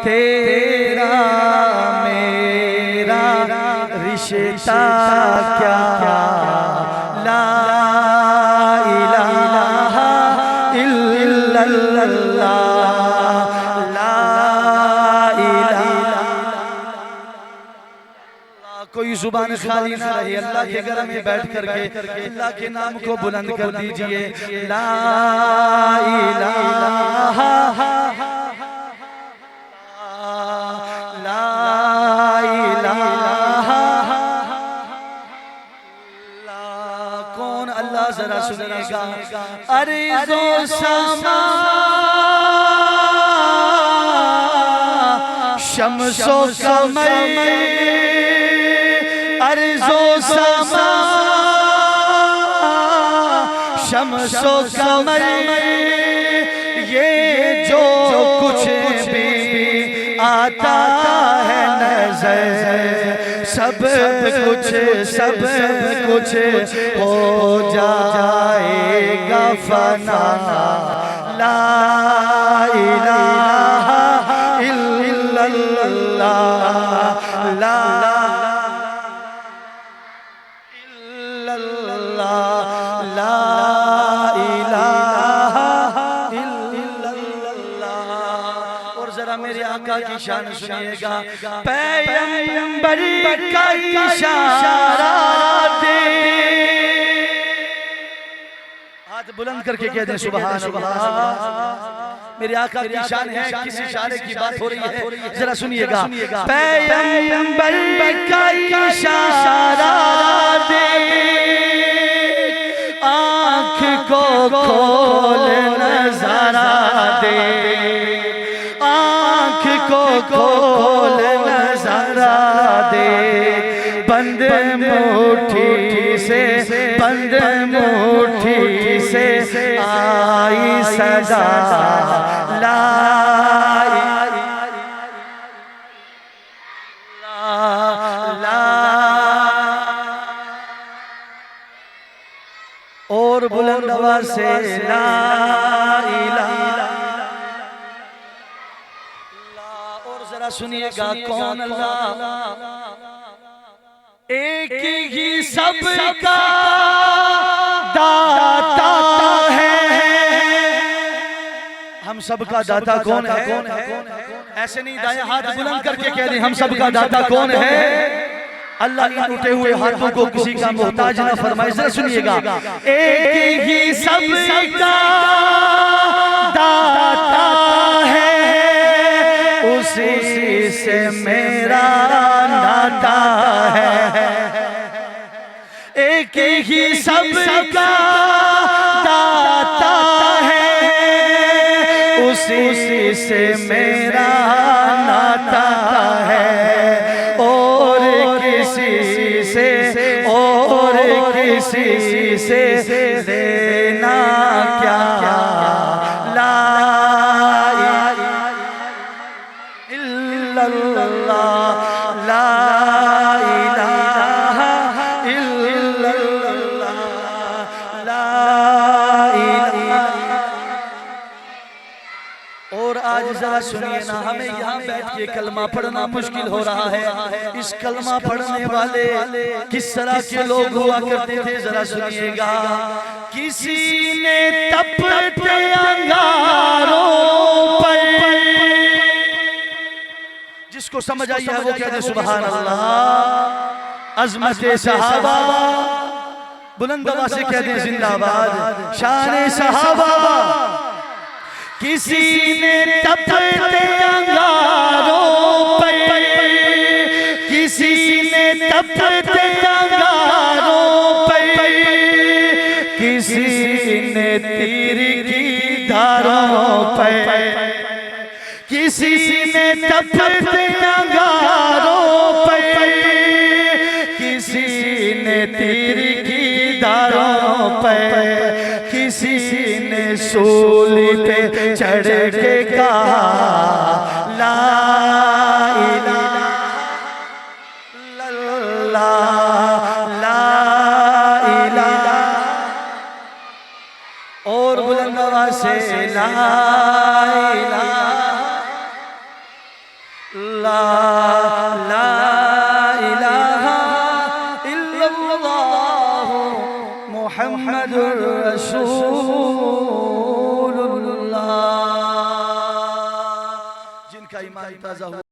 तेरा मेरा रिश्ता क्या, ला इलाहा इल्लल्लाह, ला इलाहा। कोई जुबान खाली ना रही, अल्लाह के घर में बैठ करके अल्लाह के नाम को बुलंद कर दीजिए। ला इलाहा जरा सुनिएगा। अर्ज़ो समा शम्सो कमर, अर्ज़ो समा शम्सो कमर, ये जो कुछ भी आता है नजर, सब कुछ हो जाएगा फना। ला इलाहा इल्लल्लाह, ला इल्लल्लाह, ला इलाहा इल्लल्लाह। और जरा मेरे आका की शान सुनिएगा। पैगंबर का इशारा दे, हाथ बुलंद करके कह दे सुभान अल्लाह। मेरे आका की शान है, किस इशारे की बात हो रही है जरा सुनिएगा। पैगंबर का इशारा दे, आँख को खोल नज़ारा दे, आँख को खोल नज़ारा दे, बंद मुट्ठी से, बंद मुट्ठी से आई सदा। ला ला और बुलंद आवाज से ला इलाहा। और जरा सुनिएगा कौन अल्लाह, एक ही सबका दाता है। हम सबका दाता कौन है? ऐसे नहीं दाएं हाथ बुलंद करके कह दें हम सबका दाता कौन है? अल्लाह इन उठे हुए हाथों को किसी का मोहताज ना फरमाए। जरा सुनिएगा। एक ही सबका दाता है, उसी से मेरा नाता है। एक ही सबका दाता है, उसी से मेरा नाता है। और किसी से देना क्या, ला इल्लल्लाह, ला इलाहा इल्लल्लाह, ला इलाहा। और आज जरा सुनिए ना, हमें यहाँ बैठ के कलमा पढ़ना मुश्किल हो रहा है। इस कलमा पढ़ने वाले किस तरह के लोग हुआ करते थे जरा सुनिएगा। किसी ने तपते अंगारों पर, जिसको समझ आई है वो कहते सुभान अल्लाह। अज़मत सहाबा, बुलंद आवाज़ से कहते जिंदाबाद। शान सहाबा, किसी ने तपते अंगारों पर, किसी ने तपते अंगारों पर, किसी ने तीर की धारों पर, किसी ने तपते अंगारों पर, किसी ने तीर की धारों पर, किसी ने सूली पे चढ़ के कहा ला इलाहा इल्लल्लाह, ला इलाहा। और बुलंद आवाज़ से ला इलाहा इल्लल्लाह ला इलाहा इल्लल्लाह मुहम्मदुर रसूलुल्लाह। जिनका ईमान ताज़ा हुआ